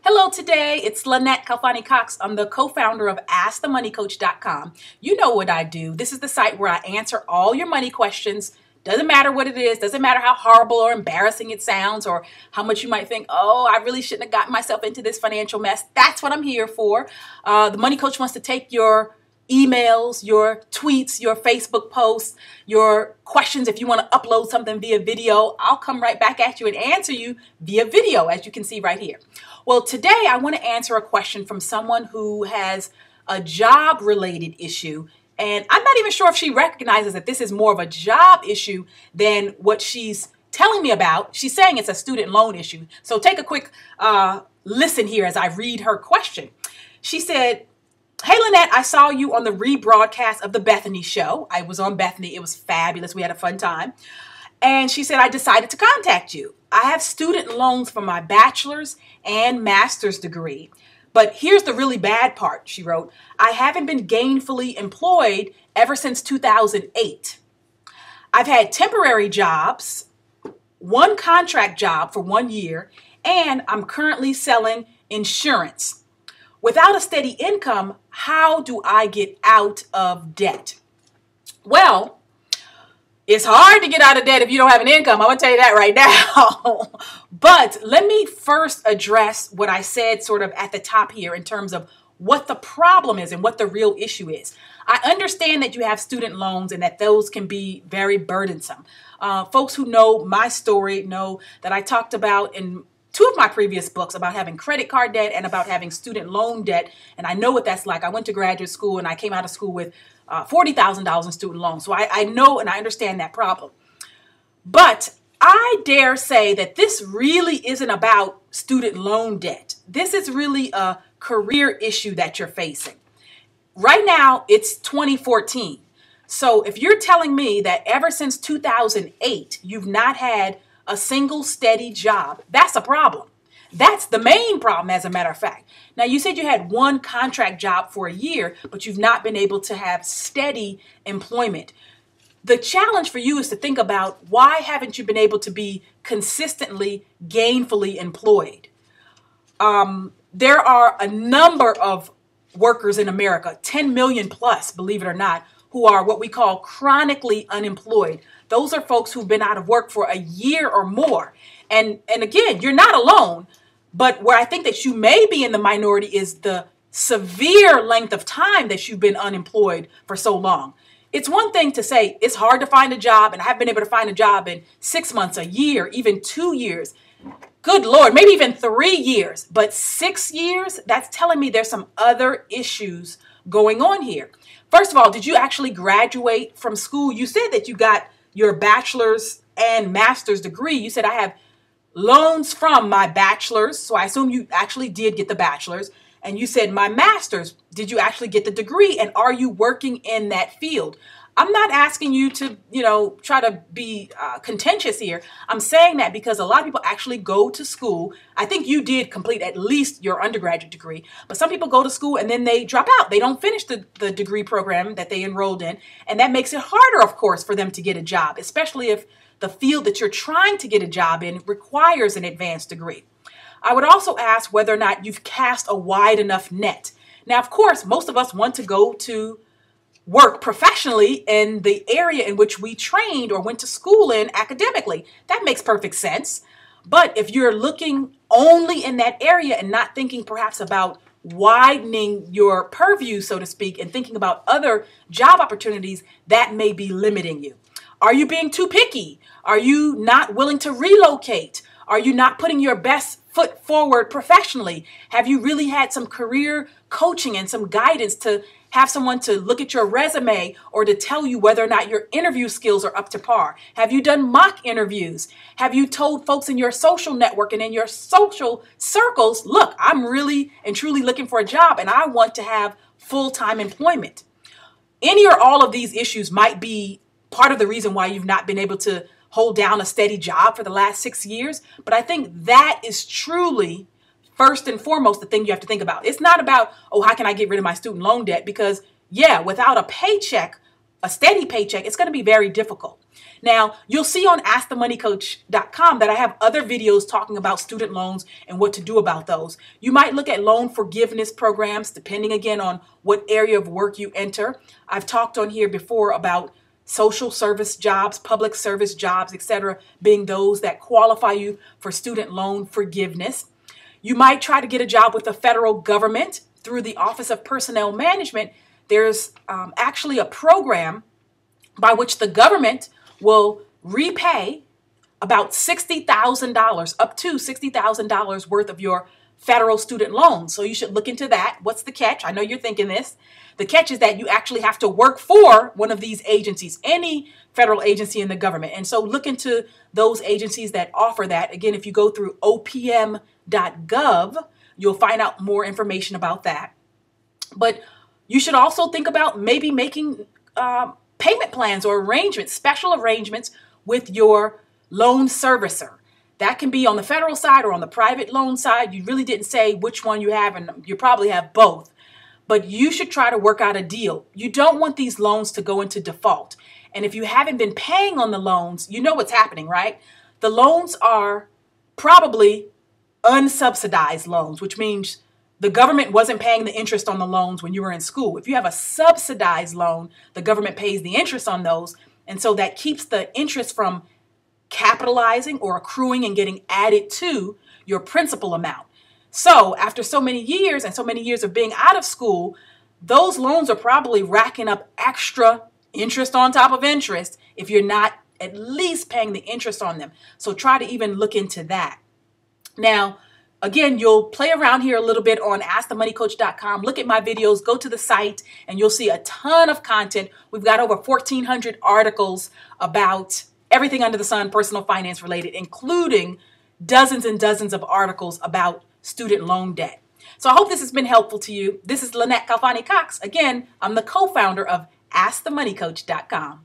Hello, today it's Lynette Khalfani-Cox. I'm the co-founder of AskTheMoneyCoach.com. You know what I do. This is the site where I answer all your money questions. Doesn't matter what it is. Doesn't matter how horrible or embarrassing it sounds or how much you might think, oh, I really shouldn't have gotten myself into this financial mess. That's what I'm here for. The Money Coach wants to take your emails, your tweets, your Facebook posts, your questions. If you want to upload something via video, I'll come right back at you and answer you via video, as you can see right here. Well, today I want to answer a question from someone who has a job-related issue, and I'm not even sure if she recognizes that this is more of a job issue than what she's telling me about. She's saying it's a student loan issue. So take a quick listen here as I read her question. She said, "Hey, Lynette, I saw you on the rebroadcast of the Bethany show. I was on Bethany. It was fabulous. We had a fun time. And she said, I decided to contact you. I have student loans for my bachelor's and master's degree. But here's the really bad part," she wrote. "I haven't been gainfully employed ever since 2008. I've had temporary jobs, one contract job for 1 year, and I'm currently selling insurance. Without a steady income, how do I get out of debt?" Well, it's hard to get out of debt if you don't have an income. I'm going to tell you that right now. But let me first address what I said sort of at the top here in terms of what the problem is and what the real issue is. I understand that you have student loans and that those can be very burdensome. Folks who know my story know that I talked about in two of my previous books about having credit card debt and about having student loan debt. And I know what that's like. I went to graduate school and I came out of school with $40,000 in student loans. So I know and I understand that problem. But I dare say that this really isn't about student loan debt. This is really a career issue that you're facing. Right now, it's 2014. So if you're telling me that ever since 2008, you've not had a single steady job, that's a problem. That's the main problem, as a matter of fact. Now, you said you had one contract job for a year, but you've not been able to have steady employment. The challenge for you is to think about, why haven't you been able to be consistently gainfully employed? There are a number of workers in America, 10 million plus, believe it or not, who are what we call chronically unemployed. Those are folks who've been out of work for a year or more. And again, you're not alone, but where I think that you may be in the minority is the severe length of time that you've been unemployed for so long. It's one thing to say it's hard to find a job, and I haven't been able to find a job in 6 months, a year, even 2 years. Good Lord, maybe even 3 years, but 6 years, that's telling me there's some other issues going on here. First of all, did you actually graduate from school? You said that you got your bachelor's and master's degree. You said, I have loans from my bachelor's. So I assume you actually did get the bachelor's. And you said my master's. Did you actually get the degree? And are you working in that field? I'm not asking you to, try to be contentious here. I'm saying that because a lot of people actually go to school. I think you did complete at least your undergraduate degree, but some people go to school and then they drop out. They don't finish the degree program that they enrolled in. And that makes it harder, of course, for them to get a job, especially if the field that you're trying to get a job in requires an advanced degree. I would also ask whether or not you've cast a wide enough net. Now, of course, most of us want to go to work professionally in the area in which we trained or went to school in academically. That makes perfect sense. But if you're looking only in that area and not thinking perhaps about widening your purview, so to speak, and thinking about other job opportunities, that may be limiting you. Are you being too picky? Are you not willing to relocate? Are you not putting your best foot forward professionally? Have you really had some career coaching and some guidance to have someone to look at your resume or to tell you whether or not your interview skills are up to par? Have you done mock interviews? Have you told folks in your social network and in your social circles, look, I'm really and truly looking for a job and I want to have full-time employment? Any or all of these issues might be part of the reason why you've not been able to hold down a steady job for the last 6 years. But I think that is truly, first and foremost, the thing you have to think about. It's not about, oh, how can I get rid of my student loan debt? Because, yeah, without a paycheck a steady paycheck, it's going to be very difficult. Now, you'll see on askthemoneycoach.com that I have other videos talking about student loans and what to do about those. You might look at loan forgiveness programs, depending again on what area of work you enter. I've talked on here before about social service jobs, public service jobs, etc., being those that qualify you for student loan forgiveness. You might try to get a job with the federal government through the Office of Personnel Management. There's actually a program by which the government will repay about $60,000, up to $60,000 worth of your federal student loans. So you should look into that. What's the catch? I know you're thinking this. The catch is that you actually have to work for one of these agencies, any federal agency in the government. And so look into those agencies that offer that. Again, if you go through opm.gov, you'll find out more information about that. But you should also think about maybe making payment plans or arrangements, special arrangements with your loan servicer. That can be on the federal side or on the private loan side. You really didn't say which one you have, and you probably have both. But you should try to work out a deal. You don't want these loans to go into default. And if you haven't been paying on the loans, you know what's happening, right? The loans are probably unsubsidized loans, which means the government wasn't paying the interest on the loans when you were in school. If you have a subsidized loan, the government pays the interest on those. And so that keeps the interest from capitalizing or accruing and getting added to your principal amount. So after so many years and so many years of being out of school, those loans are probably racking up extra interest on top of interest if you're not at least paying the interest on them. So try to even look into that. Now, again, you'll play around here a little bit on askthemoneycoach.com. Look at my videos, go to the site, and you'll see a ton of content. We've got over 1,400 articles about everything under the sun, personal finance related, including dozens and dozens of articles about student loan debt. So I hope this has been helpful to you. This is Lynette Khalfani-Cox. Again, I'm the co-founder of askthemoneycoach.com.